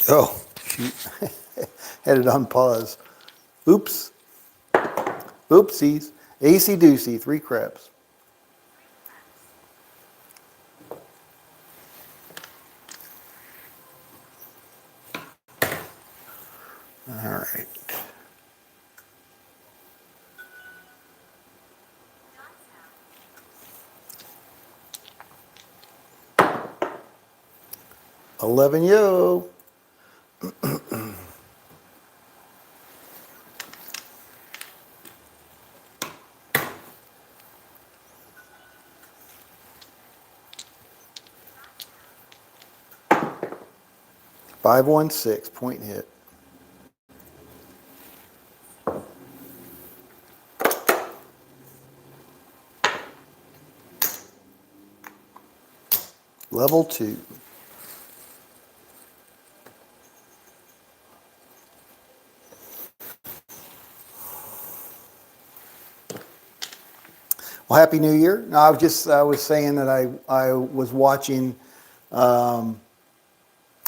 Oh, shoot. Had it on pause. Oops. Oopsies. AC doocy, 3 craps. All right. Eleven yo. 516, point hit. Level 2. Well, Happy New Year. No, I was saying that I was watching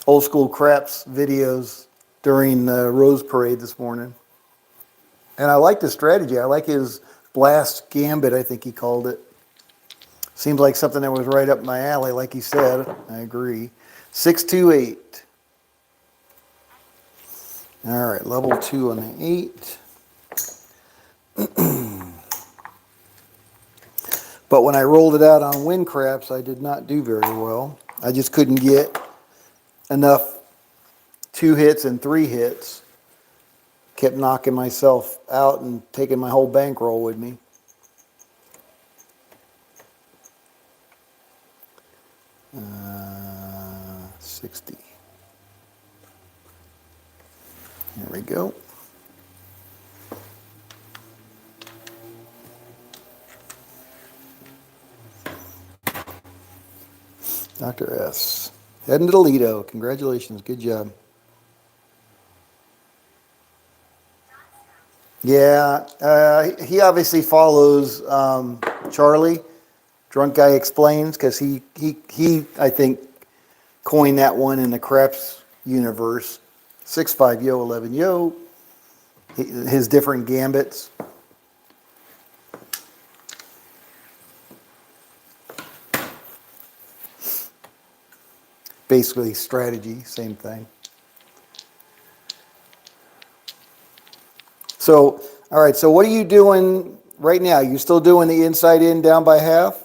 old school craps videos during the Rose Parade this morning. And I like the strategy. I like his blast gambit, I think he called it. Seems like something that was right up my alley, like he said. I agree. 628. All right, level 2 on the 8. But when I rolled it out on win craps, I did not do very well. I just couldn't get enough 2 hits and 3 hits. Kept knocking myself out and taking my whole bankroll with me. Uh, 60. There we go. Dr. S. Heading to Toledo. Congratulations. Good job. Yeah, he obviously follows Charlie. Drunk Guy Explains, because he I think coined that one in the craps universe. 6-5 yo, 11 yo. His different gambits. Basically strategy, same thing. So, all right, so what are you doing right now? You still doing the inside in down by half?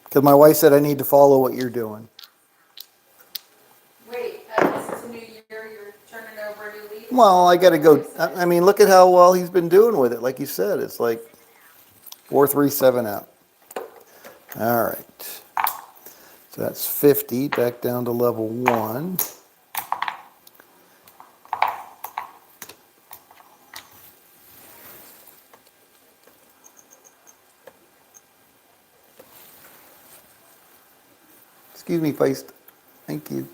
Because my wife said I need to follow what you're doing. Wait, this is a new year, you're turning over a new leaf? Well, I got to go. I mean, look at how well he's been doing with it. Like you said, it's like 4-3-7 out. All right. So that's 50, back down to level 1. Excuse me, Feist. Thank you.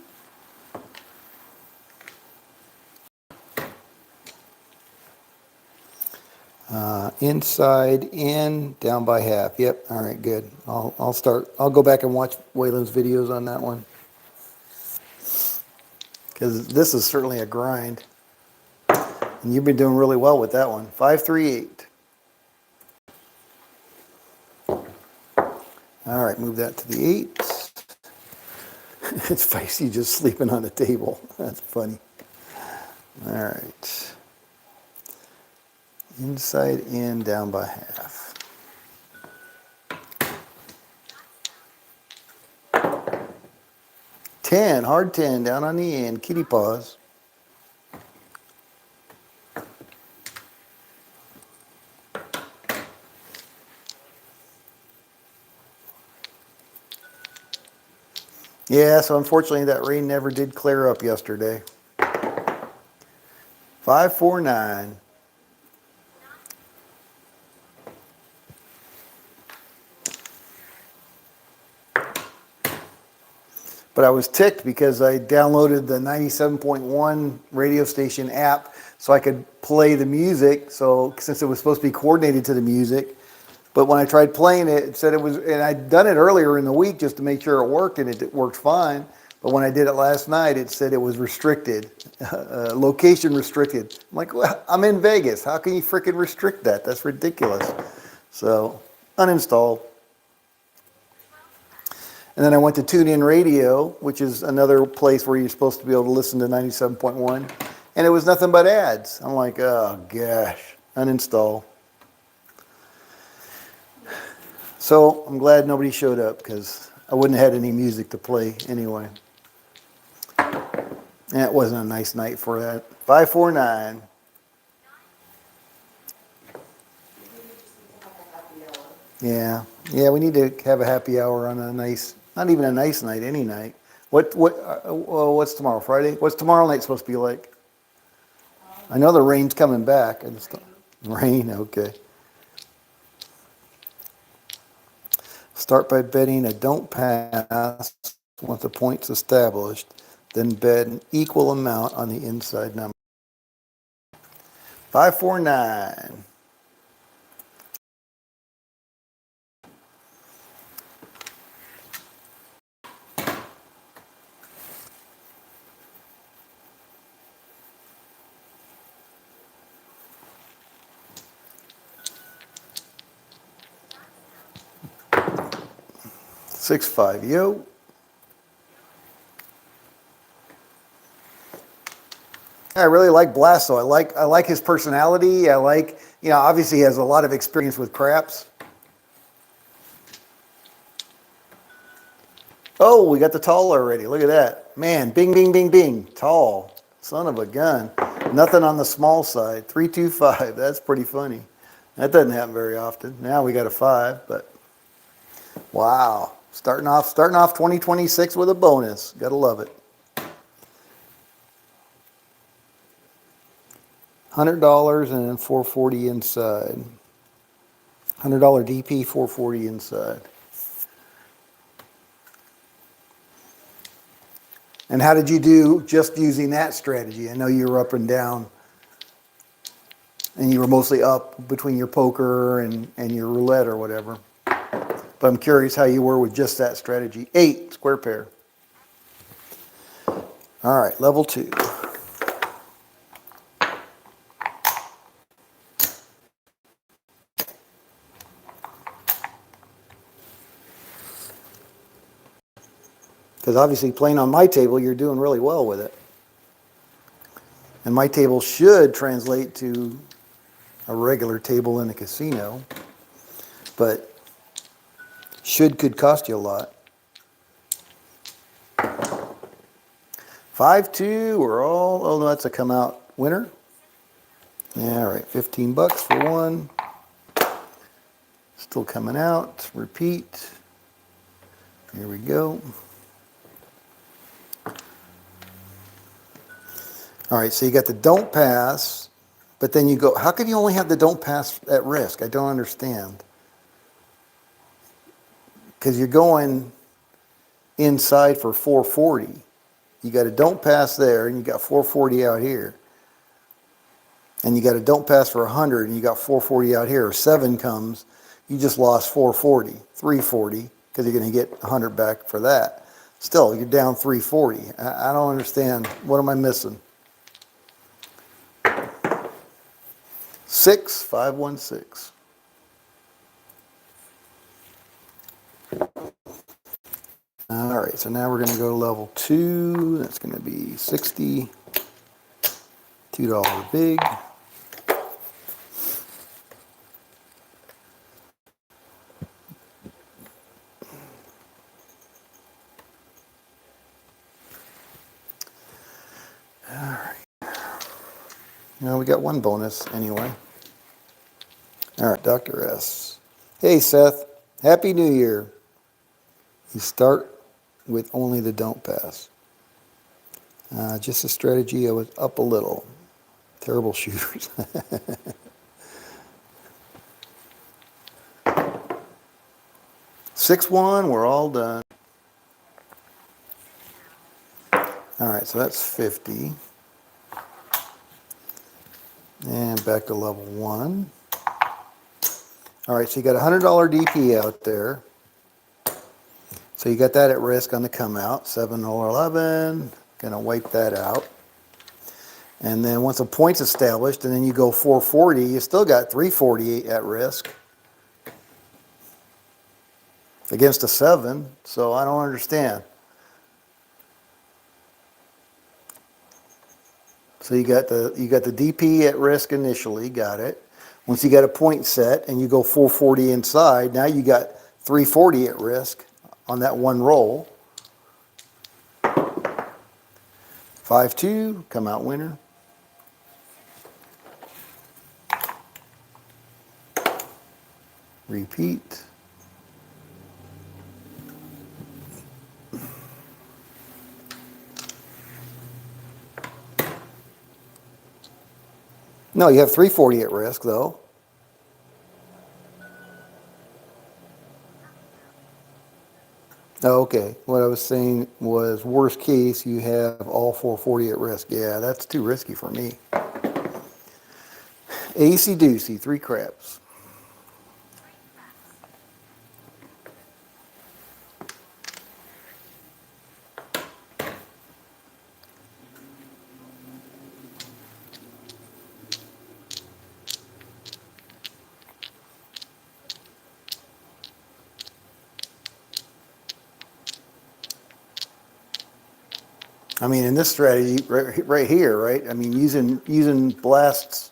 Inside in, down by half. Yep. All right, good. I'll start. I'll go back and watch Waylon's videos on that one, because this is certainly a grind. And you've been doing really well with that one. 5-3-8. All right, move that to the 8. It's Feisty just sleeping on the table. That's funny. All right. Inside in, down by half. Ten, hard 10, down on the end, kitty paws. Yeah, so unfortunately that rain never did clear up yesterday. 5-4-9. But I was ticked because I downloaded the 97.1 radio station app so I could play the music. So since it was supposed to be coordinated to the music, but when I tried playing it, it said it was, and I'd done it earlier in the week just to make sure it worked, and it worked fine. But when I did it last night, it said it was restricted, location restricted. I'm like, well, I'm in Vegas. How can you freaking restrict that? That's ridiculous. So, uninstalled. And then I went to TuneIn Radio, which is another place where you're supposed to be able to listen to 97.1. And it was nothing but ads. I'm like, oh gosh, uninstall. So I'm glad nobody showed up because I wouldn't have had any music to play anyway. And it wasn't a nice night for that. 549. Yeah, yeah, we need to have a happy hour on a nice, not even a nice night, any night. What's tomorrow, Friday? What's tomorrow night supposed to be like? I know the rain's coming back. I just rain, okay. Start by betting a don't pass once the point's established, then bet an equal amount on the inside number. 549. Six five, yo. I really like Blasto. I like his personality. I like, obviously he has a lot of experience with craps. Oh, we got the tall already. Look at that. Man, bing, bing, bing, bing. Tall. Son of a gun. Nothing on the small side. 325. That's pretty funny. That doesn't happen very often. Now we got a 5, but wow. Starting off 2026 with a bonus. Gotta love it. $100 and then 440 inside. $100 DP, 440 inside. And how did you do just using that strategy? I know you were up and down, and you were mostly up between your poker and your roulette or whatever. But I'm curious how you were with just that strategy. 8, square pair. All right, level 2. Because obviously playing on my table, you're doing really well with it. And my table should translate to a regular table in a casino, but should could cost you a lot. 5-2, we're all, oh no, that's a come out winner. Yeah, all right, 15 bucks for one. Still coming out, repeat. Here we go. All right, so you got the don't pass, but then you go, how can you only have the don't pass at risk? I don't understand. Because you're going inside for 440. You got a don't pass there, and you got 440 out here. And you got a don't pass for 100, and you got 440 out here. Or 7 comes, you just lost 440, 340, because you're going to get 100 back for that. Still, you're down 340. I don't understand. What am I missing? 6, 516. All right, so now we're going to go to level 2. That's going to be 60. $2 big. All right. Now we got one bonus anyway. All right, Dr. S. Hey, Seth. Happy New Year. You start with only the don't pass. Just a strategy. I was up a little. Terrible shooters. 6-1. We're all done. All right, so that's 50. And back to level 1. All right, so you got a $100 DP out there. So you got that at risk on the come out, 7 or 11, gonna wipe that out. And then once a point's established and then you go 440, you still got 348 at risk against a 7, so I don't understand. So you got the DP at risk initially, got it. Once you got a point set and you go 440 inside, now you got 340 at risk on that one roll. 5-2, come out winner. Repeat. No, you have 340 at risk though. Oh, okay. What I was saying was worst case, you have all 440 at risk. Yeah, that's too risky for me. Acey deucey, 3 craps. I mean, in this strategy right here, right? I mean, using Blast's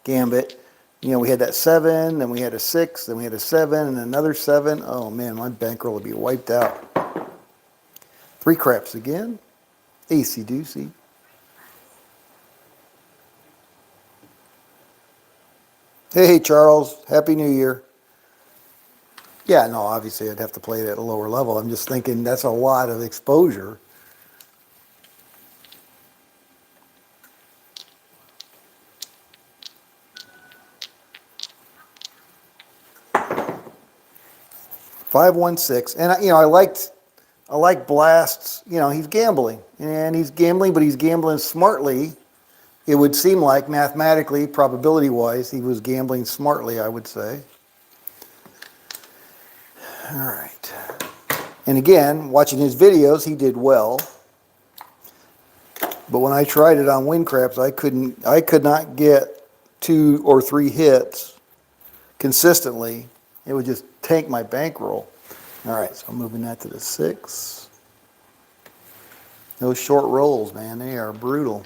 gambit, you know, we had that 7, then we had a 6, then we had a 7, and another 7. Oh man, my bankroll would be wiped out. 3 craps again. Acey deucey. Hey, Charles, Happy New Year. Yeah, no, obviously I'd have to play it at a lower level. I'm just thinking that's a lot of exposure. Five, 1, 6, and you know I like Blast's. You know he's gambling, but he's gambling smartly. It would seem like mathematically, probability-wise, he was gambling smartly. I would say. All right, and again, watching his videos, he did well. But when I tried it on Win Craps, I could not get 2 or 3 hits consistently. It would just tank my bankroll. All right, so I'm moving that to the 6. Those short rolls, man, they are brutal.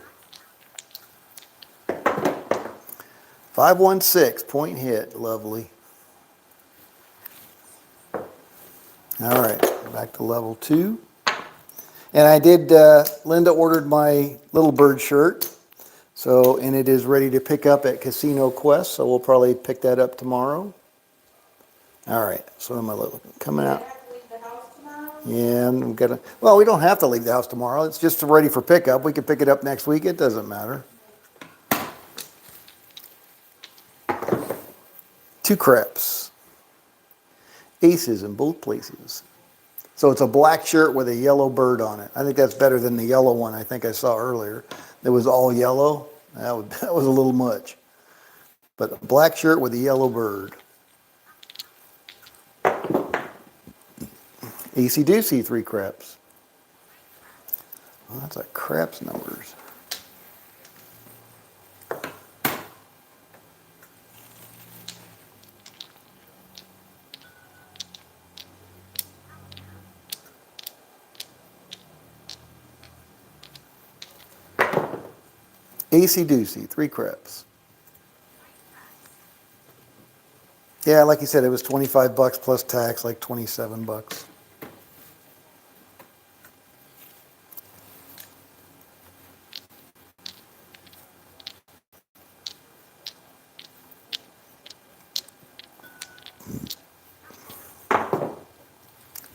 5-1-6, point hit, lovely. All right, back to level 2. And I did, Linda ordered my Little Bird shirt. So, and it is ready to pick up at Casino Quest, so we'll probably pick that up tomorrow. All right, so am I coming out? Do you have to leave the house tomorrow? Yeah, I'm gonna, well, we don't have to leave the house tomorrow. It's just ready for pickup. We can pick it up next week. It doesn't matter. 2 craps. Aces in both places. So it's a black shirt with a yellow bird on it. I think that's better than the yellow one I think I saw earlier. It was all yellow. That was a little much. But a black shirt with a yellow bird. Acey deucey, 3 craps. Well, that's a craps numbers. Acey deucey, 3 craps. Yeah, like you said, it was $25 plus tax, like $27.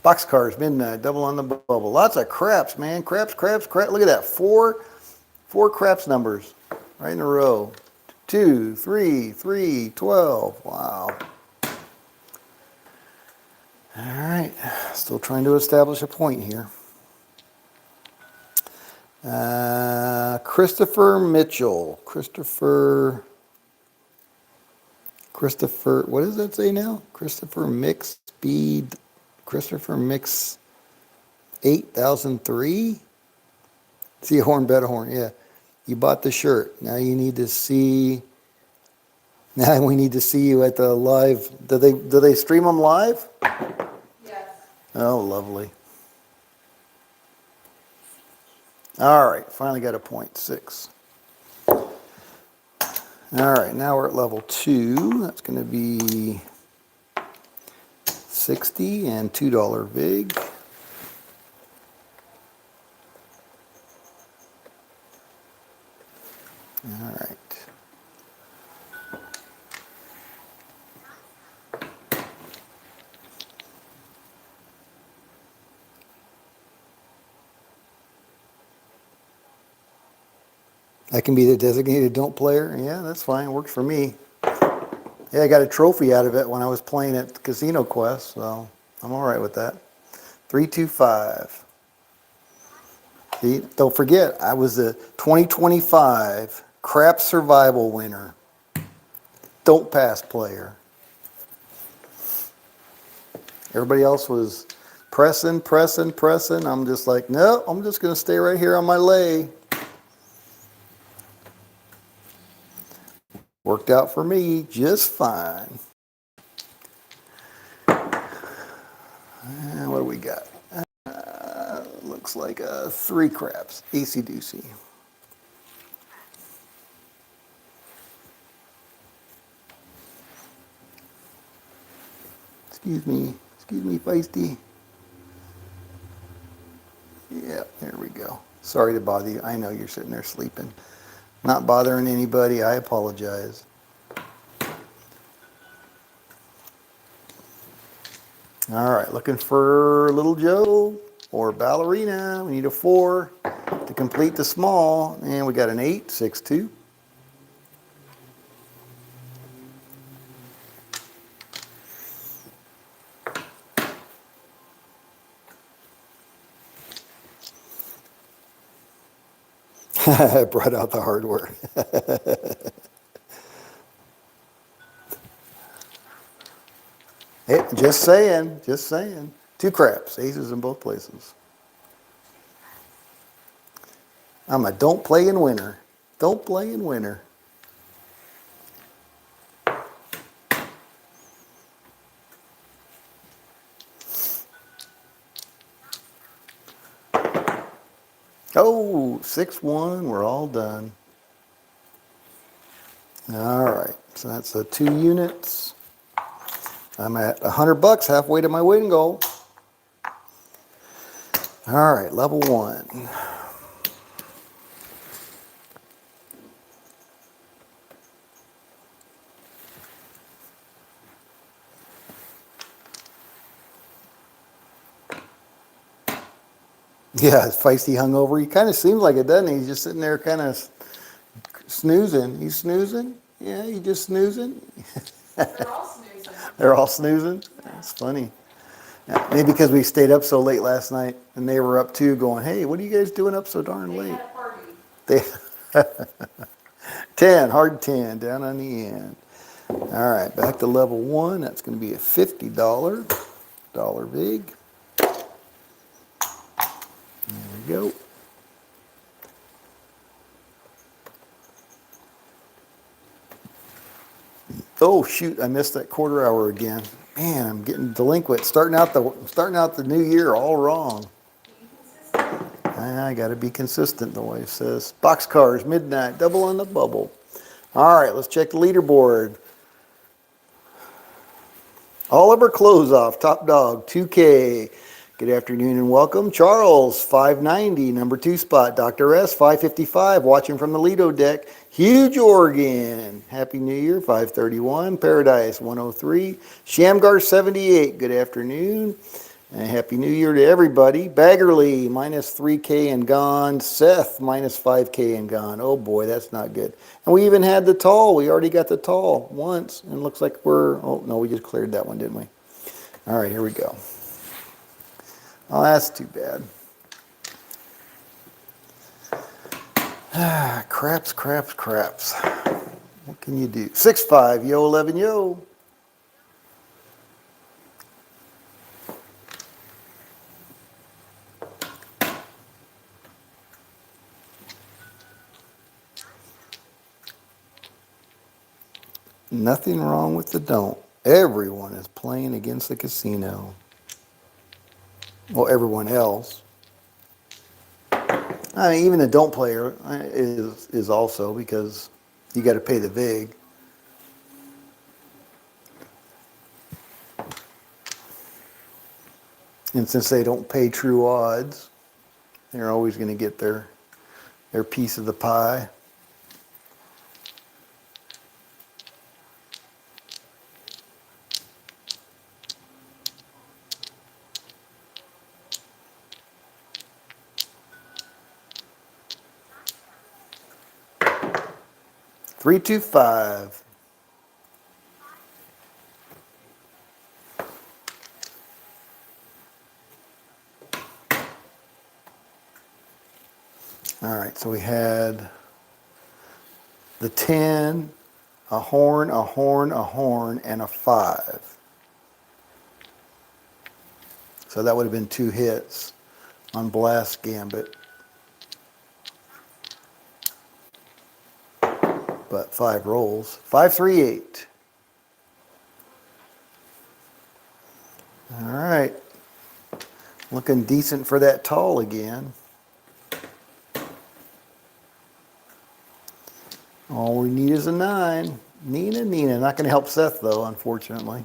Boxcars, midnight, double on the bubble. Lots of craps, man. Craps. Look at that. Four craps numbers right in a row. 2, 3, 3, 12. Wow. All right. Still trying to establish a point here. Christopher Mitchell. Christopher, what does that say now? Christopher Mix. 8,003. See a horn, bet a horn. Yeah. You bought the shirt. Now you need to see. Now we need to see you at the live. Do they stream them live? Yes. Oh, lovely. All right, finally got a 0.6. All right, now we're at level 2. That's going to be 60 and $2 VIG. All right. I can be the designated don't player. Yeah, that's fine. Works for me. Yeah, I got a trophy out of it when I was playing at Casino Quest, so I'm all right with that. 325. See, don't forget, I was the 2025 Crap Survival winner. Don't pass player. Everybody else was pressing, pressing, pressing. I'm just like, no, I'm just going to stay right here on my lay. Worked out for me just fine. What do we got? Looks like 3 craps. AC doocy. Excuse me, feisty. Yeah, there we go. Sorry to bother you. I know you're sitting there sleeping. Not bothering anybody. I apologize. All right, looking for Little Joe or Ballerina. We need a 4 to complete the small. And we got an 8, 6, 2. I brought out the hardware. Hey, just saying, just saying. 2 craps, aces in both places. I'm a don't play in winter. Don't play in winter. Oh, 6-1, we're all done. All right, so that's 2 units. I'm at $100, halfway to my win goal. All right, level 1. Yeah, it's feisty hungover. He kind of seems like it, doesn't he? He's just sitting there kind of snoozing. He's snoozing? Yeah, he just snoozing? They're all snoozing. They're all snoozing? That's funny. Yeah, maybe because we stayed up so late last night and they were up too going, hey, what are you guys doing up so darn They late? had a party. They 10, hard 10, down on the end. All right, back to level 1. That's going to be a $50 dollar VIG. There we go. Oh shoot, I missed that quarter hour again. Man, I'm getting delinquent. Starting out the new year all wrong. I got to be consistent, the wife says. Boxcars, midnight, double on the bubble. All right, let's check the leaderboard. Oliver Closeoff, top dog, 2K. Good afternoon and welcome. Charles, 590, number 2 spot. Dr. S, 555, watching from the Lido deck. Huge Oregon. Happy New Year, 531. Paradise, 103. Shamgar, 78, good afternoon. And Happy New Year to everybody. Baggerly, minus 3K and gone. Seth, minus 5K and gone. Oh boy, that's not good. And we even had the tall. We already got the tall once. And it looks like oh no, we just cleared that one, didn't we? All right, here we go. Oh, that's too bad. Craps. What can you do? 6-5, yo, 11, yo. Nothing wrong with the don't. Everyone is playing against the casino. Well, everyone else. I mean, even the don't player is also because you got to pay the vig. And since they don't pay true odds, they're always going to get their piece of the pie. Three, two, five. All right, so we had the 10, a horn, a horn, a horn, and a 5. So that would have been 2 hits on Blast Gambit. But 5 rolls. 5, 3, 8. All right. Looking decent for that tall again. All we need is a 9. Nina. Not going to help Seth, though, unfortunately.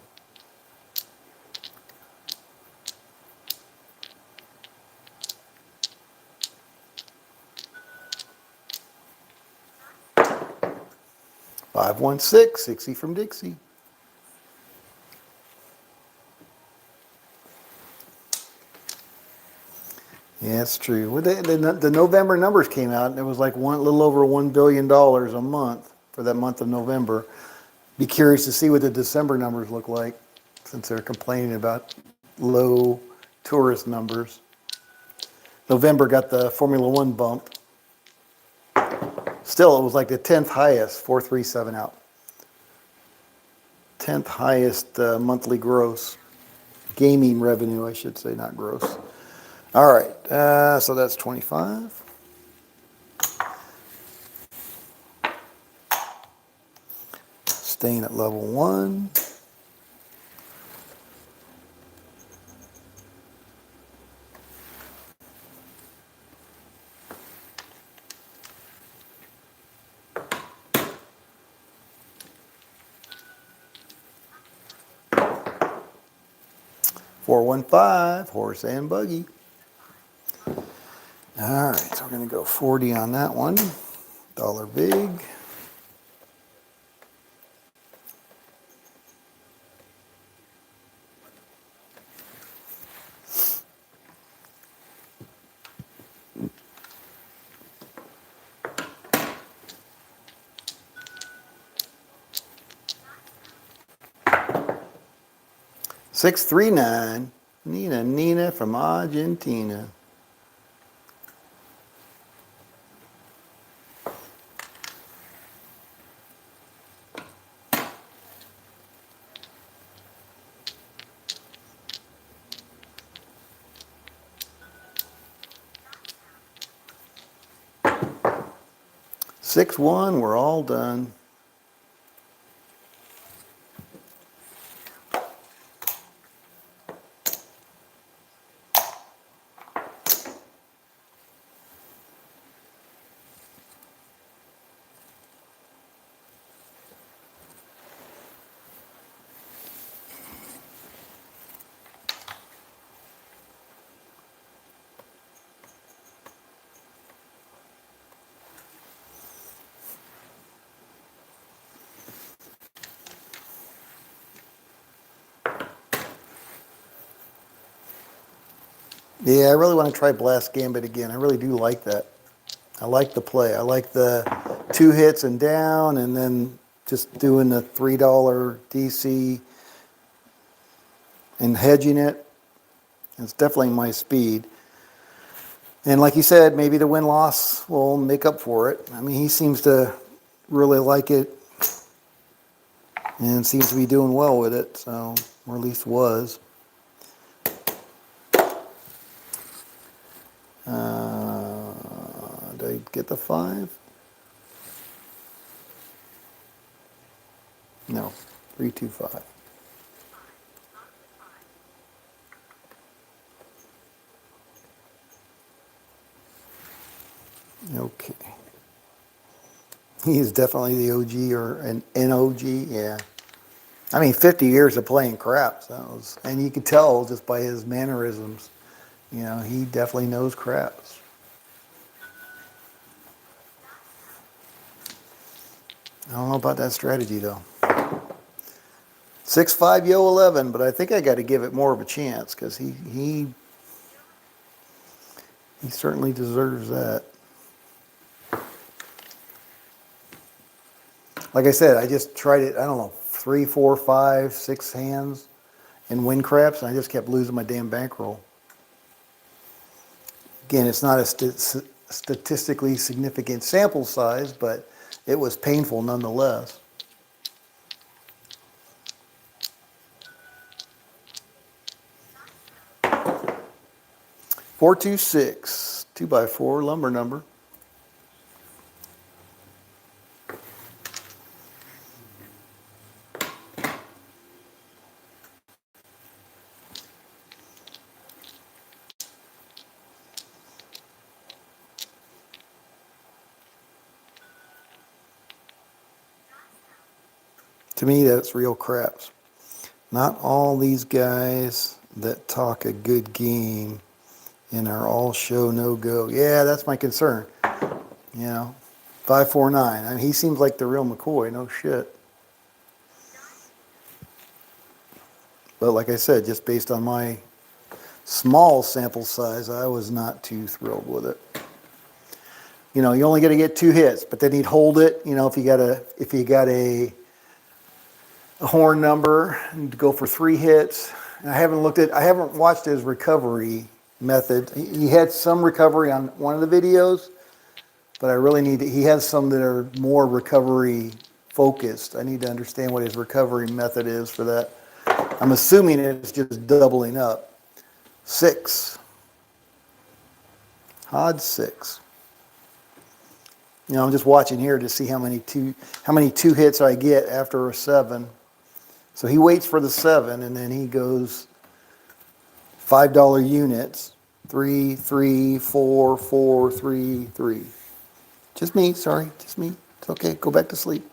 Five, 1, 6. 60 from Dixie. Yeah, it's true. Well, the November numbers came out, and it was like a little over $1 billion a month for that month of November. Be curious to see what the December numbers look like, since they're complaining about low tourist numbers. November got the Formula One bump. Still, it was like the 10th highest, 437 out. 10th highest monthly gross. Gaming revenue, I should say, not gross. All right, so that's 25. Staying at level 1. Four, 1, 5, horse and buggy. All right, so we're gonna go 40 on that one. Dollar big. Six, 3, 9. Nina from Argentina. Six, 1, we're all done. Yeah, I really want to try Blast Gambit again. I really do like that. I like the play. I like the 2 hits and down, and then just doing the $3 DC and hedging it. It's definitely my speed. And like you said, maybe the win-loss will make up for it. I mean, he seems to really like it and seems to be doing well with it, so, or at least was. Did I get the 5? No, 325. Okay. He is definitely the OG or an NOG, yeah. I mean, 50 years of playing craps. And you could tell just by his mannerisms. He definitely knows craps. I don't know about that strategy though. 6-5 yo 11, but I think I got to give it more of a chance because he certainly deserves that. Like I said, I just tried it. I don't know, 3, 4, 5, 6 hands and win craps, and I just kept losing my damn bankroll. Again, it's not a statistically significant sample size, but it was painful nonetheless. 426, 2x4 lumber number. To me, that's real craps. Not all these guys that talk a good game and are all show no go. Yeah, that's my concern. 549. I mean, he seems like the real McCoy. No shit. But like I said, just based on my small sample size, I was not too thrilled with it. You only got to get 2 hits, but then he'd hold it. If you got a horn number and go for 3 hits. And I haven't watched his recovery method. He had some recovery on one of the videos, but I really he has some that are more recovery focused. I need to understand what his recovery method is for that. I'm assuming it's just doubling up. 6. Odd 6. I'm just watching here to see how many two hits I get after a 7. So he waits for the 7, and then he goes $5 units. 3, 3, 4, 4, 3, 3. Just me, sorry, just me. It's okay, go back to sleep.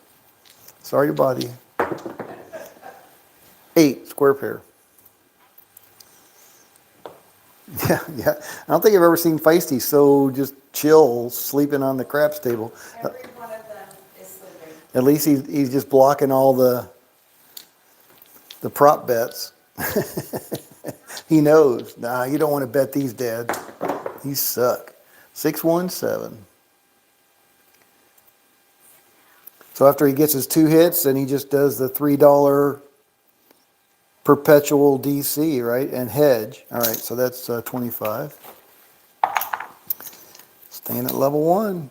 Sorry to bother you. 8, square pair. Yeah. I don't think I've ever seen Feisty so just chill, sleeping on the craps table. Every one of them is sleeping. At least he's just blocking all the prop bets. He knows. Nah, you don't want to bet these, Dad. These suck. 617. So after he gets his 2 hits, then he just does the $3 perpetual DC, right? And hedge. All right, so that's 25. Staying at level 1.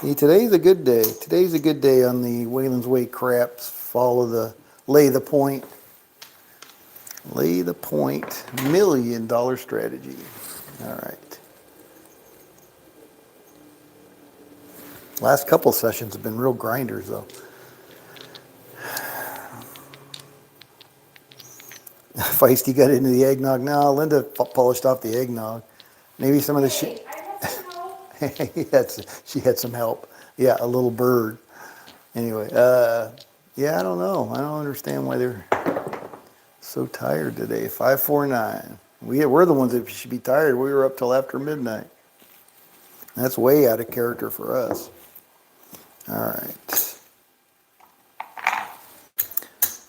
See, today's a good day. Today's a good day on the Wayland's Way craps. Lay the point. Lay the point. $1 million strategy. All right. Last couple sessions have been real grinders, though. Feisty got into the eggnog. No, Linda polished off the eggnog. Maybe some of the Hey, I had some help. she had some help. Yeah, a little bird. Anyway, yeah, I don't know. I don't understand why they're so tired today. 549. We're the ones that should be tired. We were up till after midnight. That's way out of character for us. All right.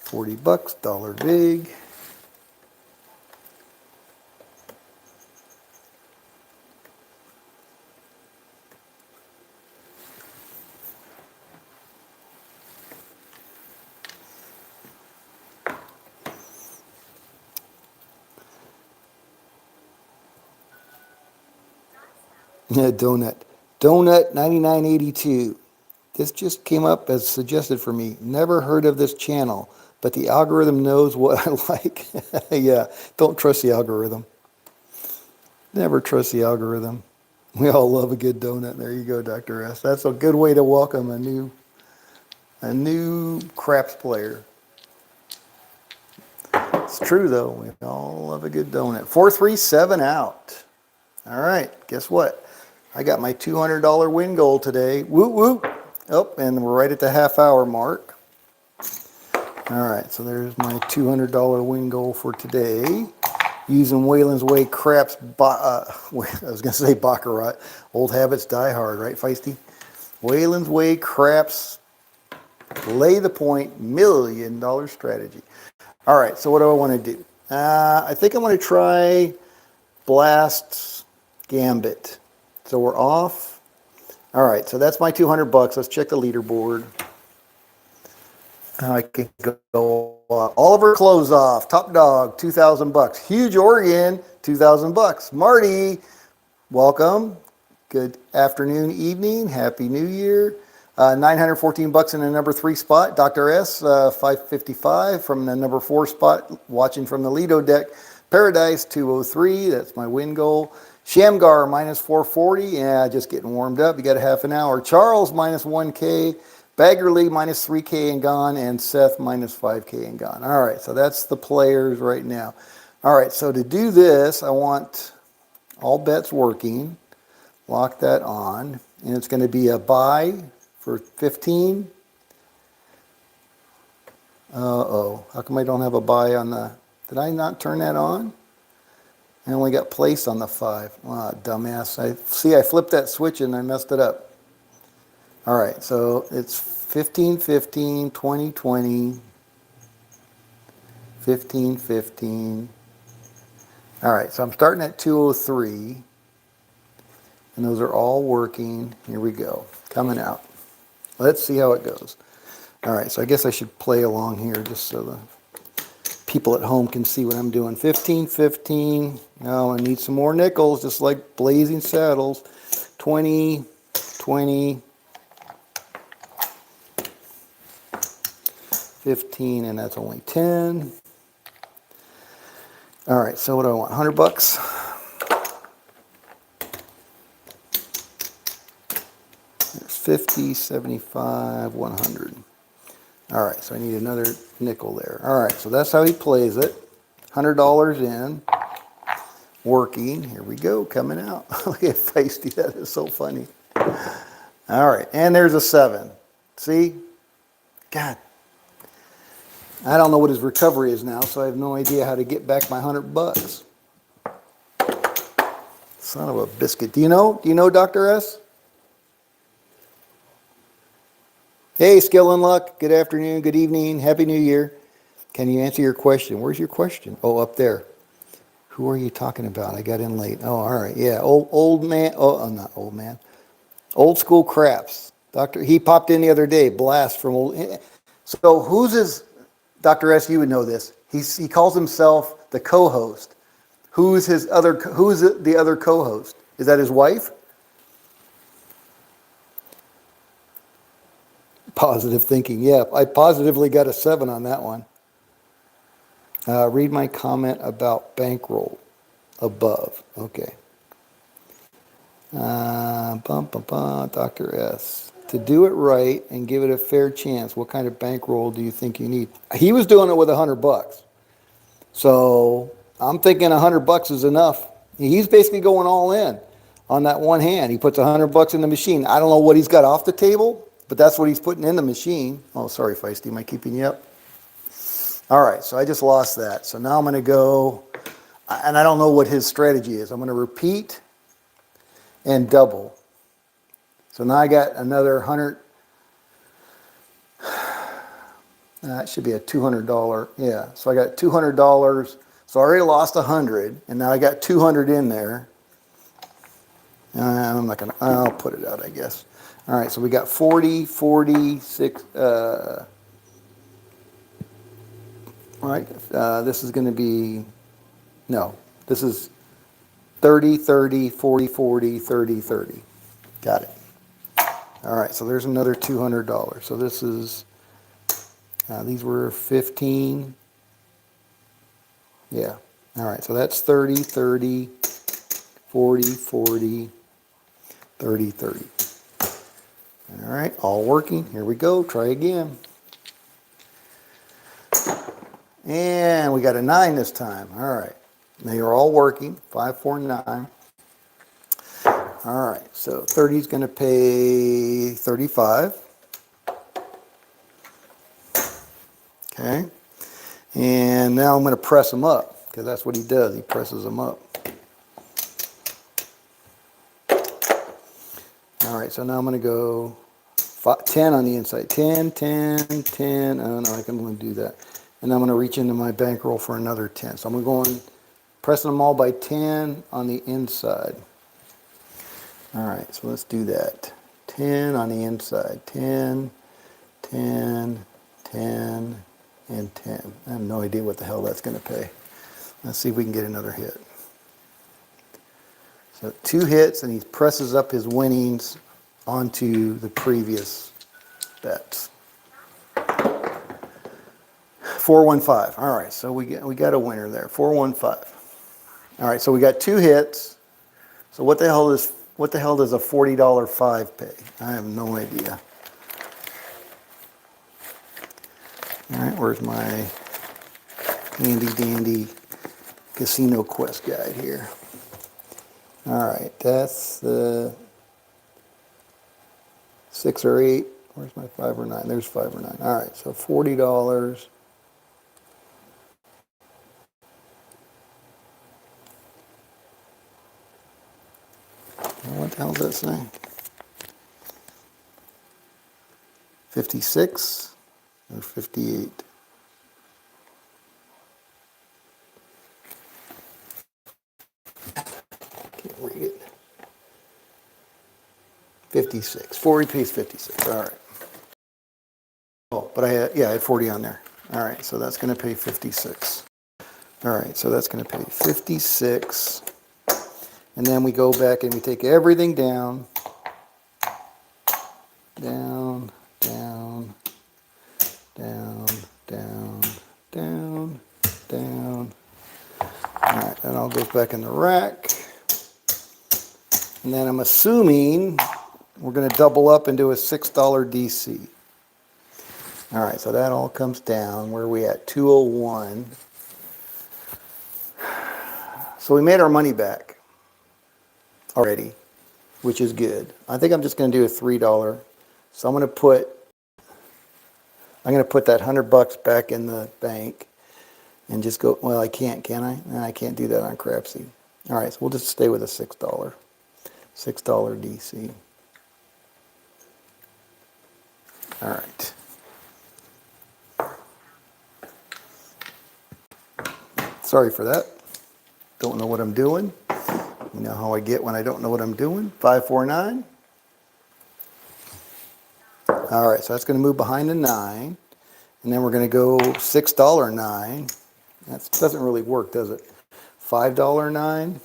$40, dollar big. Yeah, donut. Donut 9982. This just came up as suggested for me. Never heard of this channel, but the algorithm knows what I like. Yeah, don't trust the algorithm. Never trust the algorithm. We all love a good donut. There you go, Dr. S. That's a good way to welcome a new craps player. It's true though. We all love a good donut. 437 out. All right. Guess what? I got my $200 win goal today. Woo woo. Oh, and we're right at the half hour mark. All right. So there's my $200 win goal for today. Using Wayland's Way Craps. I was going to say Baccarat. Old habits die hard, right, Feisty? Wayland's Way Craps. Lay the point. $1 million strategy. All right, so what do I want to do? I think I want to try Blast's Gambit. So we're off. All right, so that's my 200 bucks. Let's check the leaderboard. I can go Oliver Closeoff, top dog, 2,000 bucks. Huge Oregon, 2,000 bucks. Marty, welcome. Good afternoon, evening. Happy New Year. 914 bucks in the number 3 spot. Dr. S, 555 from the number 4 spot, watching from the Lido deck. Paradise, 203. That's my win goal. Shamgar, minus 440. Yeah, just getting warmed up. You got a half an hour. Charles, minus 1K. Baggerly, minus 3K and gone. And Seth, minus 5K and gone. All right, so that's the players right now. All right, so to do this, I want all bets working. Lock that on. And it's going to be a buy for 15. Uh-oh. How come I don't have a buy on the... Did I not turn that on? I only got place on the 5. Ah, dumbass. I flipped that switch and I messed it up. All right, so it's 15, 15, 20, 20, 15, 15. All right, so I'm starting at 203. And those are all working. Here we go. Coming out. Let's see how it goes. All right, so I guess I should play along here just so the people at home can see what I'm doing. 15, 15. Now I need some more nickels, just like Blazing Saddles. 20, 20, 15, and that's only 10. All right, so what do I want? 100 bucks. There's 50, 75, 100. All right, so I need another nickel there. All right, so that's how he plays it. $100 in, working. Here we go, coming out. Look at Feisty, that is so funny. All right, and there's a 7. See? God. I don't know what his recovery is now, so I have no idea how to get back my 100 bucks. Son of a biscuit. Do you know? Do you know, Dr. S? Hey, Skill and Luck. Good afternoon, good evening, Happy New Year. Can you answer your question? Where's your question? Oh, up there. Who are you talking about? I got in late. Oh, all right. Yeah, old man. Oh, not old man. Old school Craps. He popped in the other day. Blast from old. So who's his? Dr. S, you would know this. He calls himself the co-host. Who's the other co-host? Is that his wife? Positive thinking. Yeah, I positively got a 7 on that one. Read my comment about bankroll above. Okay. Dr. S. To do it right and give it a fair chance, what kind of bankroll do you think you need? He was doing it with 100 bucks. So I'm thinking 100 bucks is enough. He's basically going all in on that one hand. He puts 100 bucks in the machine. I don't know what he's got off the table, but that's what he's putting in the machine. Oh, sorry, Feisty. Am I keeping you up? All right, so I just lost that. So now I'm going to go, and I don't know what his strategy is. I'm going to repeat and double. So now I got another 100. It should be a $200. Yeah, so I got $200. So I already lost 100, and now I got 200 in there. I'm not going to, I'll put it out, I guess. All right, so we got 40, 46, all right, this is going to be, no, this is 30, 30, 40, 40, 30, 30. Got it. All right, so there's another $200. So this is, these were 15. Yeah. All right, so that's 30, 30, 40, 40, 30, 30. All right, all working. Here we go. Try again. And we got a 9 this time. All right. They are all working. 5, 4, 9. All right. So 30 is going to pay 35. Okay. And now I'm going to press them up because that's what he does. He presses them up. All right. So now I'm going to go 10 on the inside. 10, 10, 10. Oh, no, I can only do that. And I'm going to reach into my bankroll for another 10. So I'm going pressing them all by 10 on the inside. All right, so let's do that. 10 on the inside. 10, 10, 10, and 10. I have no idea what the hell that's going to pay. Let's see if we can get another hit. So 2 hits, and he presses up his winnings onto the previous bets. 415. All right, so we got a winner there. 415. All right, so we got 2 hits. So what the hell does a $40 5 pay? I have no idea. All right, where's my handy dandy Casino Quest guide here? All right, that's the 6 or 8. Where's my 5 or 9? There's 5 or 9. All right, so $40. What the hell does that say? 56 or 58? Can't read it. 56. 40 pays 56. All right. Oh, but I had 40 on there. All right, so that's going to pay 56. All right, so that's going to pay 56. And then we go back and we take everything down. Down, down, down, down, down, down. All right, that all goes back in the rack. And then I'm assuming we're going to double up and do a $6 DC. All right, so that all comes down. Where are we at? 201. So we made our money back already, which is good. I think I'm just going to do a $3. So I'm going to put that $100 back in the bank and just go. Well, I can't, can I? No, I can't do that on Crapsee. All right, so we'll just stay with a $6 DC. All right. Sorry for that. Don't know what I'm doing. You know how I get when I don't know what I'm doing. 549. All right, so that's going to move behind the 9. And then we're going to go $6 9. That doesn't really work, does it? $5 9.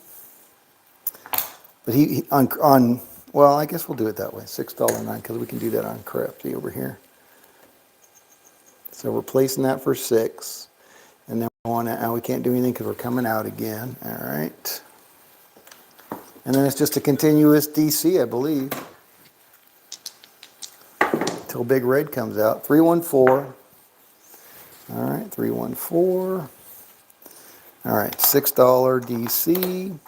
But well, I guess we'll do it that way. $6 9, because we can do that on Crapsee over here. So we're placing that for 6. And then we can't do anything because we're coming out again. All right. And then it's just a continuous DC, I believe. Till Big Red comes out. 314. All right, 314. All right, $6 DC.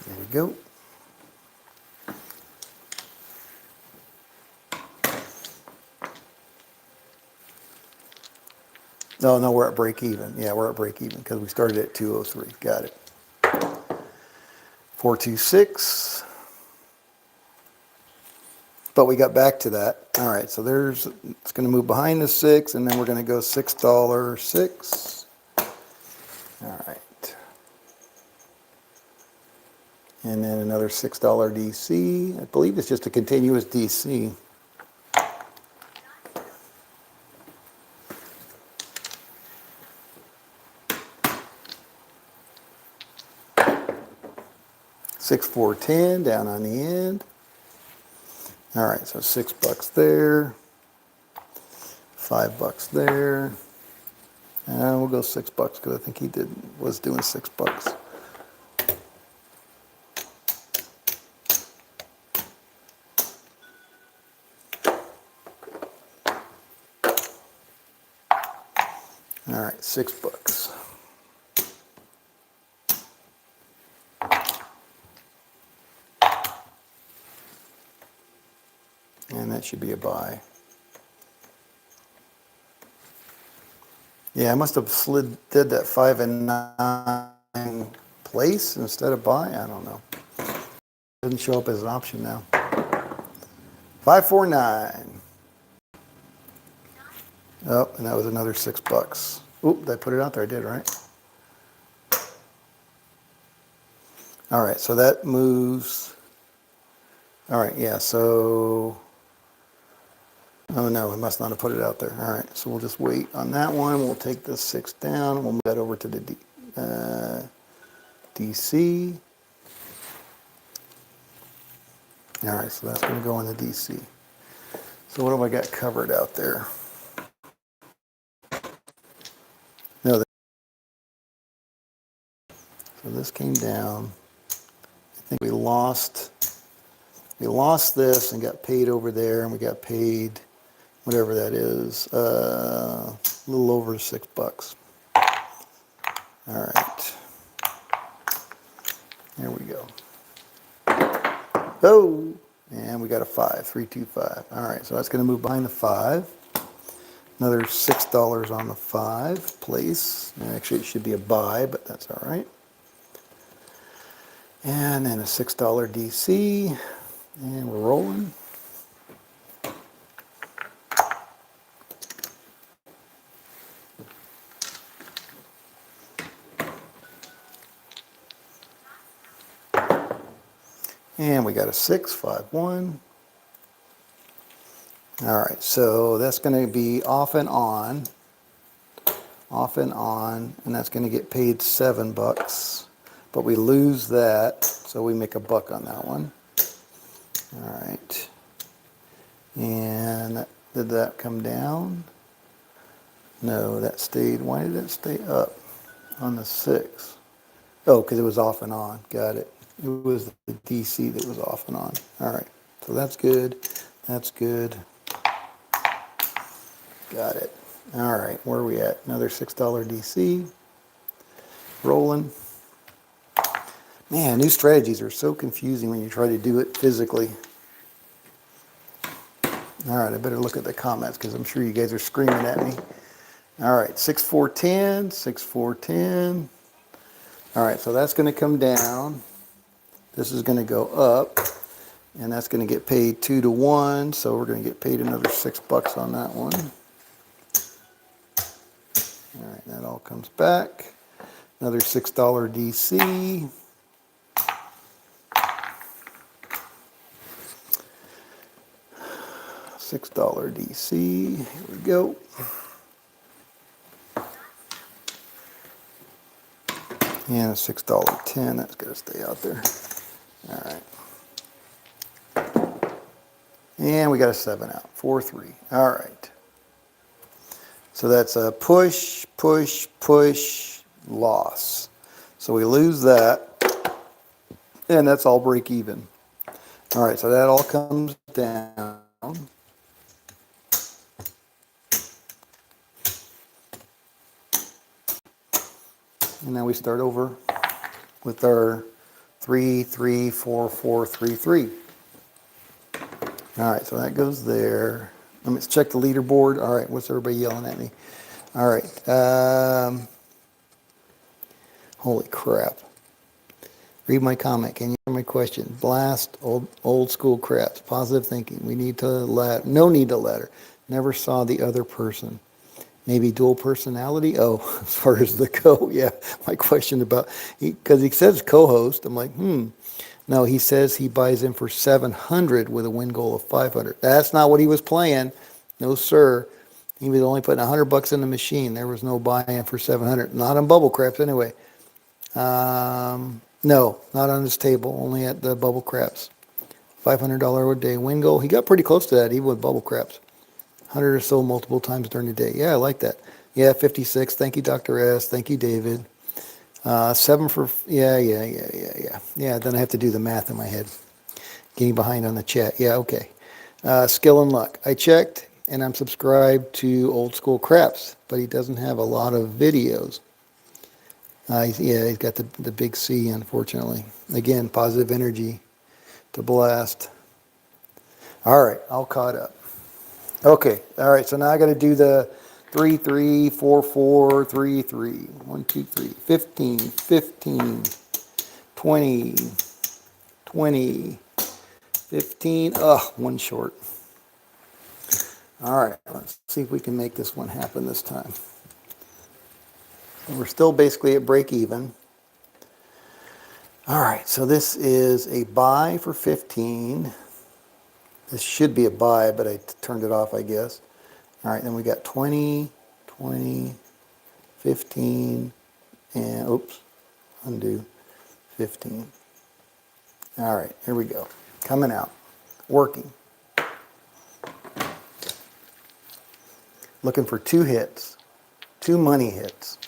There we go. No, we're at break even. Yeah, we're at break even because we started at 203. Got it. 426. But we got back to that. All right, so it's going to move behind the 6, and then we're going to go $6 6. All right. And then another $6 DC. I believe it's just a continuous DC. $6 4 10 down on the end. All right, so $6 there, $5 there, and we'll go $6 because I think he was doing $6. All right, $6. And that should be a buy. Yeah, I must have did that 5 and 9 place instead of buy. I don't know. Doesn't show up as an option now. 549. Oh, and that was another $6. Oop, did I put it out there? I did, right? All right, so that moves. All right, yeah, so. Oh no, I must not have put it out there. All right, so we'll just wait on that one. We'll take the 6 down. We'll move that over to the DC. All right, so that's going to go in the DC. So what have I got covered out there? No, so this came down. I think we lost this and got paid over there, and we got paid whatever that is, a little over $6. All right, there we go. Oh, and we got a 5, 325. All right, so that's going to move behind the 5. Another $6 on the 5 place. Actually, it should be a buy, but that's all right. And then a $6 DC, and we're rolling. And we got a 651. All right, so that's going to be off and on, and that's going to get paid $7. But we lose that, so we make a buck on that one. All right. And did that come down? No, that stayed. Why did it stay up on the 6? Oh, because it was off and on. Got it. It was the DC that was off and on. All right. So that's good. That's good. Got it. All right. Where are we at? Another $6 DC. Rolling. Man, new strategies are so confusing when you try to do it physically. All right, I better look at the comments because I'm sure you guys are screaming at me. All right, 6-4-10, 6-4-10. All right, so that's going to come down. This is going to go up, and that's going to get paid 2-1. So we're going to get paid another $6 on that one. All right, that all comes back. Another $6 DC. $6 DC. Here we go. And a $6.10. That's got to stay out there. All right. And we got a 7 out. 4-3. All right. So that's a push, push, push, loss. So we lose that. And that's all break even. All right. So that all comes down. And now we start over with our 3, 3, 4, 4, 3, 3. All right, so that goes there. Let me check the leaderboard. All right, what's everybody yelling at me? All right. Holy crap. Read my comment. Can you hear my question? Blast old school craps. Positive thinking. We need to no need to ladder. Never saw the other person. Maybe dual personality? Oh, as far as the yeah, my question about, because he says co-host. I'm like, No, he says he buys in for 700 with a win goal of 500. That's not what he was playing. No, sir. He was only putting $100 in the machine. There was no buy-in for 700. Not on bubble craps anyway. No, not on this table. Only at the bubble craps. $500 a day win goal. He got pretty close to that even with bubble craps. 100 or so multiple times during the day. Yeah, I like that. Yeah, 56. Thank you, Dr. S. Thank you, David. 7 for, yeah. Yeah, then I have to do the math in my head. Getting behind on the chat. Yeah, okay. Skill and luck. I checked. and I'm subscribed to Old School Craps, but he doesn't have a lot of videos. He's got the big C, unfortunately. Again, positive energy to blast. All right, all caught up. Okay, all right, so now I got to do the 3, 3, 4, 4, 3, 3. 1, 2, 3, 15, 15, 20, 20, 15. Ugh, one short. All right, let's see if we can make this one happen this time. And we're still basically at break even. All right, so this is a buy for 15. This should be a buy, but I turned it off, I guess. All right, then we got 20, 20, 15, and oops, undo, 15. All right, here we go. Coming out, working. Looking for 2 hits, 2 money hits.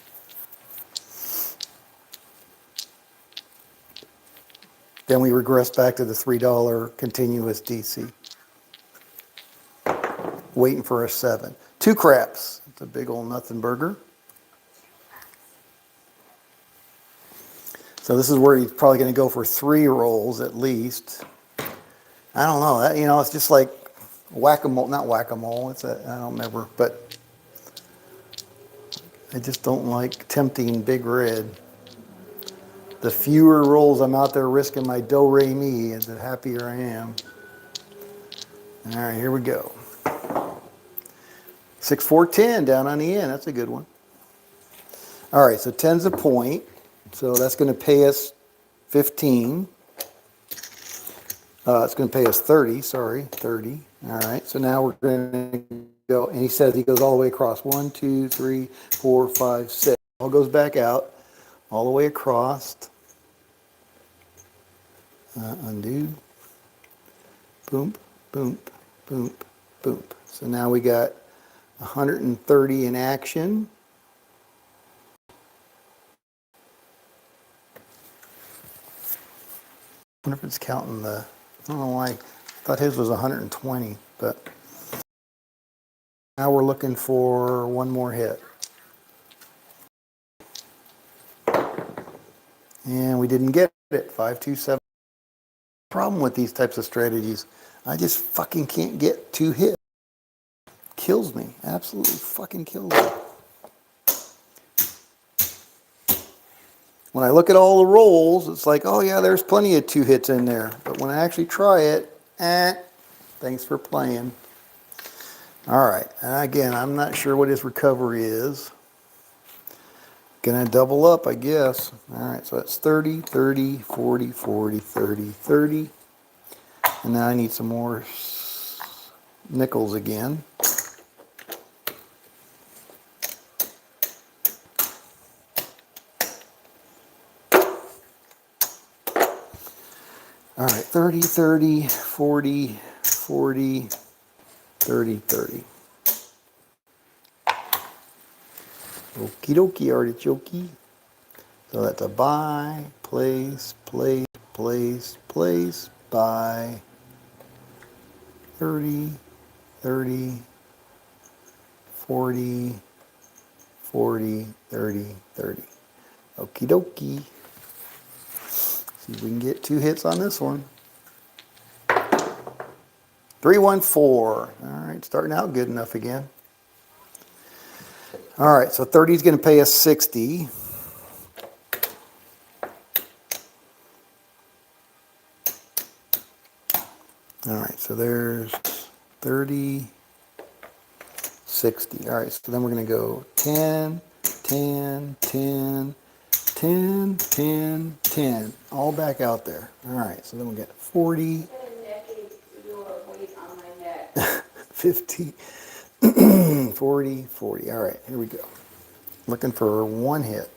Then we regress back to the $3 continuous DC. Waiting for a 7. 2 craps. It's a big old nothing burger. So this is where he's probably going to go for 3 rolls at least. I don't know. That, it's just like whack-a-mole. Not whack-a-mole. I don't remember. But I just don't like tempting Big Red. The fewer rolls I'm out there risking my do-re-mi, the happier I am. All right, here we go. 6, 4, 10 down on the end. That's a good one. All right, so 10's a point. So that's going to pay us 15. It's going to pay us 30. Sorry, 30. All right, so now we're going to go, and he says he goes all the way across. 1, 2, 3, 4, 5, 6. All goes back out, all the way across. Undo. Boom, boom, boom, boom. So now we got 130 in action. I wonder if it's counting I don't know why, I thought his was 120, but now we're looking for one more hit. And we didn't get it, 5, 2, 7. Problem with these types of strategies, I just fucking can't get 2 hits. Kills me, absolutely fucking kills me. When I look at all the rolls, it's like, oh yeah, there's plenty of 2 hits in there. But when I actually try it, thanks for playing. All right, and again, I'm not sure what his recovery is. Gonna double up, I guess. All right, so that's 30, 30, 40, 40, 30, 30. And now I need some more nickels again. All right, 30, 30, 40, 40, 30, 30. Okie dokie, artichoke. So that's a buy, place, place, place, place, buy. 30, 30, 40, 40, 30, 30. Okie dokie. See if we can get 2 hits on this one. 3, 1, 4. All right, starting out good enough again. All right, so 30 is going to pay us 60. All right, so there's 30, 60. All right, so then we're going to go 10, 10, 10, 10, 10, 10. All back out there. All right, so then we get 40, 50, 40, 40. All right, here we go. Looking for 1 hit.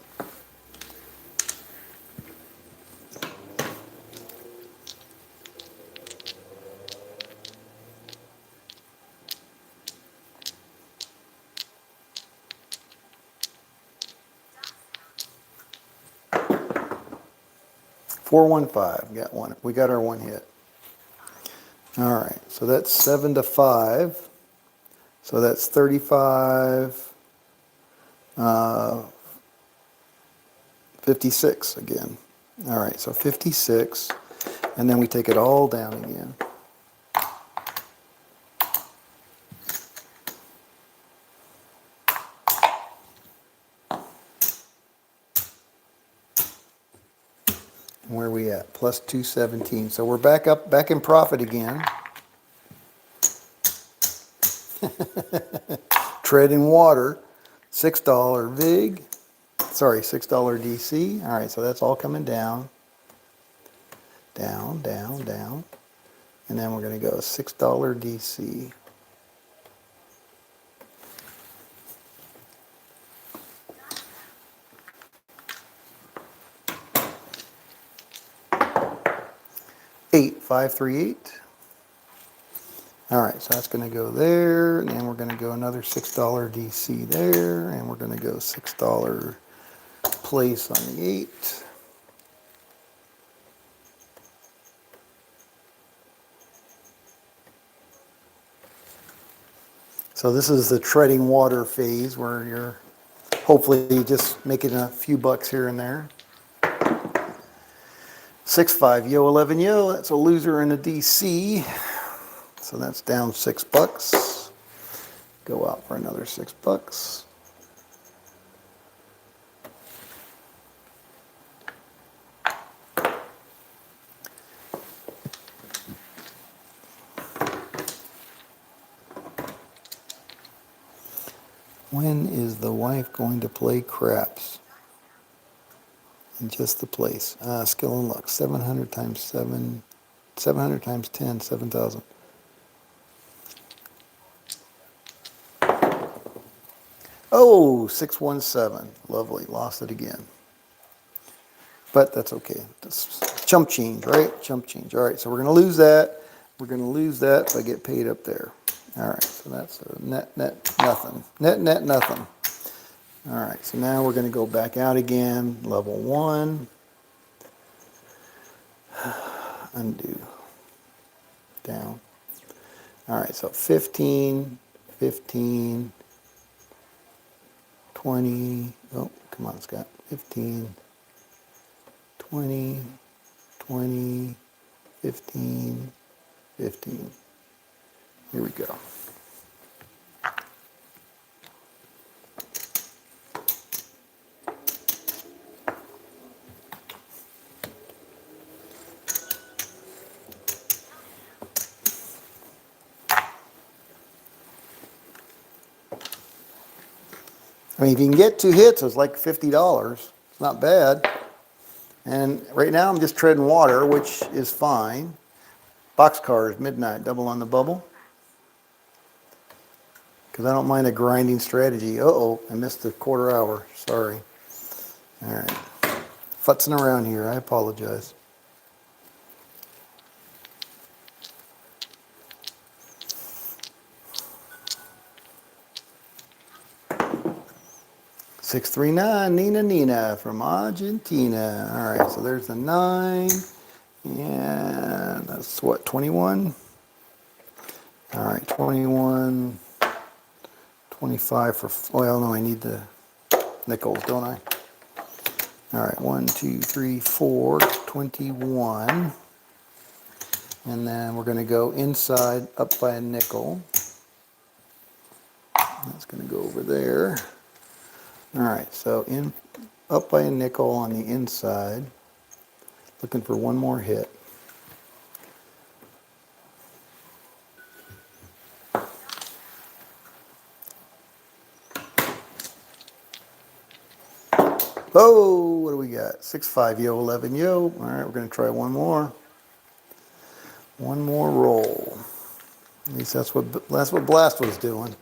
Four, 1, 5. Got one. We got our 1 hit. All right, so that's 7 to 5. So that's 35, 56 again. All right, so 56, and then we take it all down again. Where are we at? Plus 217. So we're back in profit again. Treading water, $6 VIG. Sorry, $6 DC. All right, so that's all coming down. Down, down, down. And then we're going to go $6 DC. Eight, 538. All right, so that's going to go there, and then we're going to go another $6 DC there, and we're going to go $6 place on the 8. So this is the treading water phase where you're hopefully just making a few bucks here and there. 6-5, yo 11 yo, that's a loser in a DC. So that's down $6. Go out for another $6. When is the wife going to play craps? In just the place. Skill and luck. 700 times 7. 700 times 10, 7,000. Oh, 617. Lovely. Lost it again. But that's okay. That's chump change, right? Chump change. All right, so we're going to lose that. We're going to lose that if I get paid up there. All right, so that's a net, nothing. Net, nothing. All right, so now we're going to go back out again. Level 1. Undo. Down. All right, so 15, 15, 20. Oh, come on, Scott. 15, 20, 20, 15, 15. Here we go. I mean, if you can get 2 hits, it's like $50. It's not bad. And right now I'm just treading water, which is fine. Boxcars, midnight, double on the bubble. Because I don't mind a grinding strategy. Uh-oh, I missed the quarter hour. Sorry. All right. Futzing around here. I apologize. $639, Nina from Argentina. All right, so there's the 9. And that's what, 21? All right, 21. 25 for, well, no, I need the nickels, don't I? All right, 1, 2, 3, 4, 21. And then we're going to go inside up by a nickel. That's going to go over there. All right, so up by a nickel on the inside. Looking for one more hit. Oh, what do we got? 6-5, yo, 11, yo. All right, we're going to try one more. One more roll. At least that's what Blast was doing.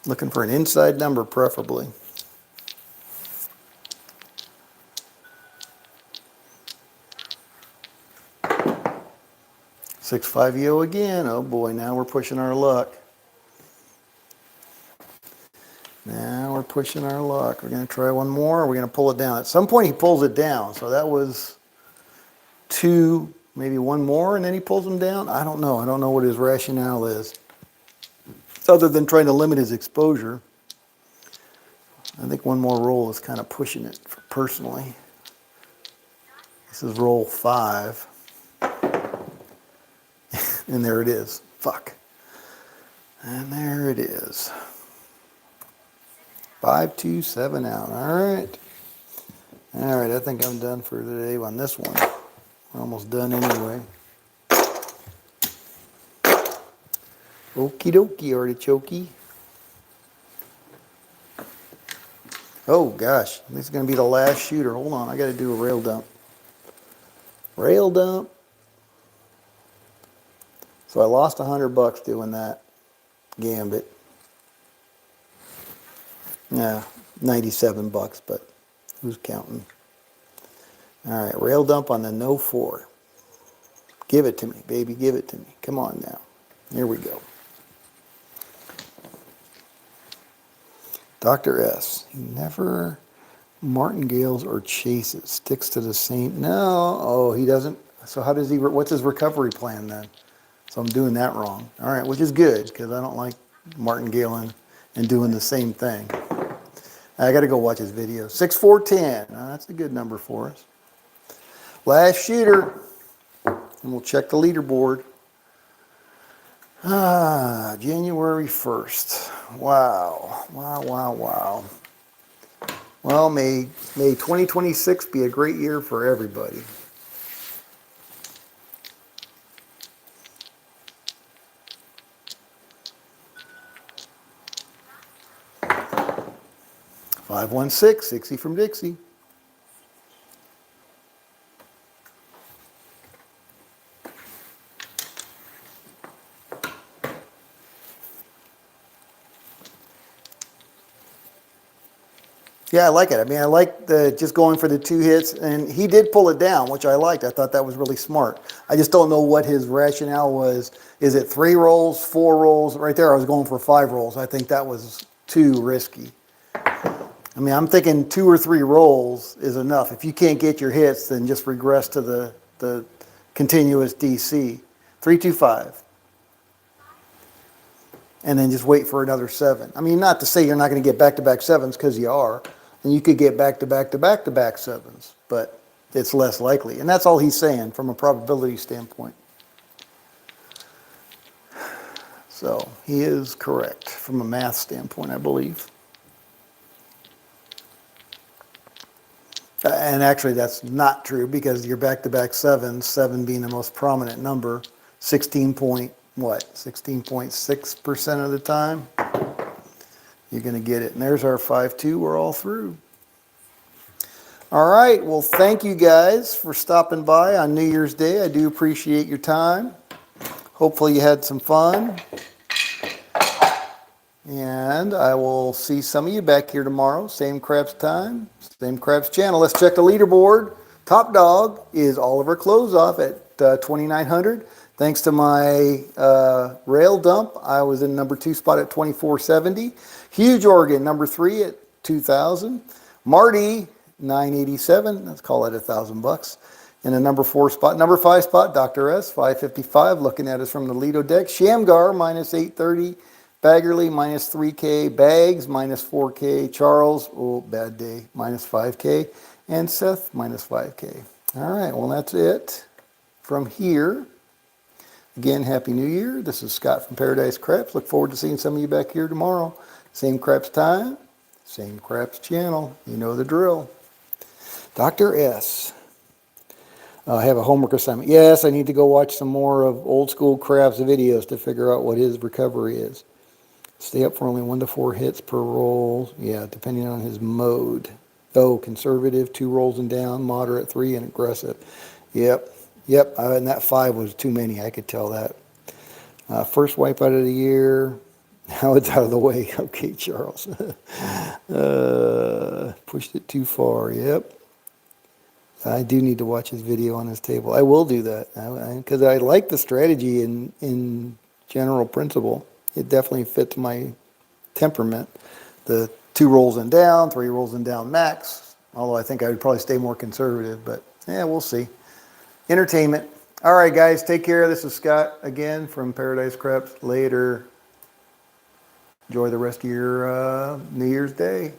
Looking for an inside number, preferably. Six, 5, yo again. Oh boy, now we're pushing our luck. Now we're pushing our luck. We're going to try one more. We're going to pull it down. At some point he pulls it down. So that was 2 maybe one more, and then he pulls them down. I don't know. I don't know what his rationale is, other than trying to limit his exposure. I think one more roll is kind of pushing it personally. This is roll 5. And there it is. Fuck. And there it is. 5, 2, 7 out. All right. All right, I think I'm done for today on this one. We're almost done anyway. Okie dokie, artichoke. Oh gosh, this is going to be the last shooter. Hold on, I got to do a rail dump. Rail dump. So I lost $100 doing that gambit. Yeah, $97, but who's counting? All right, rail dump on the no 4. Give it to me, baby, give it to me. Come on now. Here we go. Dr. S. He never martingales or chases. Sticks to the same. No. Oh, he doesn't. So how does he, what's his recovery plan then? So I'm doing that wrong. All right, which is good because I don't like martingaling and doing the same thing. I got to go watch his video. 6, 4, 10. That's a good number for us. Last shooter. And we'll check the leaderboard. January 1st. Wow. Wow, wow, wow. Well, may 2026 be a great year for everybody. Five, 1, 6, 60 from Dixie. Yeah, I like it. I mean, I like the just going for the 2 hits, and he did pull it down, which I liked. I thought that was really smart. I just don't know what his rationale was. Is it 3 rolls, 4 rolls? Right there, I was going for 5 rolls. I think that was too risky. I mean, I'm thinking 2 or 3 rolls is enough. If you can't get your hits, then just regress to the continuous DC. 3, 2, 5. And then just wait for another 7. I mean, not to say you're not going to get back-to-back 7s, because you are. And you could get back-to-back-to-back-to-back 7s, but it's less likely. And that's all he's saying from a probability standpoint. So he is correct from a math standpoint, I believe. And actually, that's not true because you're back-to-back 7s, 7 being the most prominent number, 16.6% of the time, you're going to get it. And there's our 5-2. We're all through. All right. Well, thank you guys for stopping by on New Year's Day. I do appreciate your time. Hopefully you had some fun. And I will see some of you back here tomorrow. Same Craps time, same Craps channel. Let's check the leaderboard. Top dog is Oliver Closeoff at 2,900. Thanks to my rail dump, I was in number 2 spot at 2,470. Huge Oregon, number 3 at 2,000. Marty, 987. Let's call it $1,000. In the number 4 spot. Number 5 spot, Dr. S, 555. Looking at us from the Lido deck. Shamgar, minus 830. Baggerly, minus 3K. Bags, minus 4K. Charles, oh, bad day, minus 5K. And Seth, minus 5K. All right, well, that's it from here. Again, Happy New Year. This is Scott from Paradise Craps. Look forward to seeing some of you back here tomorrow. Same Craps time, same Craps channel. You know the drill. Dr. S. I have a homework assignment. Yes, I need to go watch some more of Old School Craps videos to figure out what his recovery is. Stay up for only 1 to 4 hits per roll. Yeah, depending on his mode. Oh, conservative, 2 rolls and down, moderate, 3, and aggressive. Yep, and that 5 was too many. I could tell that. First wipeout of the year. Now it's out of the way. Okay, Charles. Pushed it too far. Yep. I do need to watch his video on his table. I will do that because I like the strategy in general principle. It definitely fits my temperament. The 2 rolls and down, 3 rolls and down max. Although I think I would probably stay more conservative, but yeah, we'll see. Entertainment. All right, guys, take care. This is Scott again from Paradise Craps. Later. Enjoy the rest of your New Year's Day.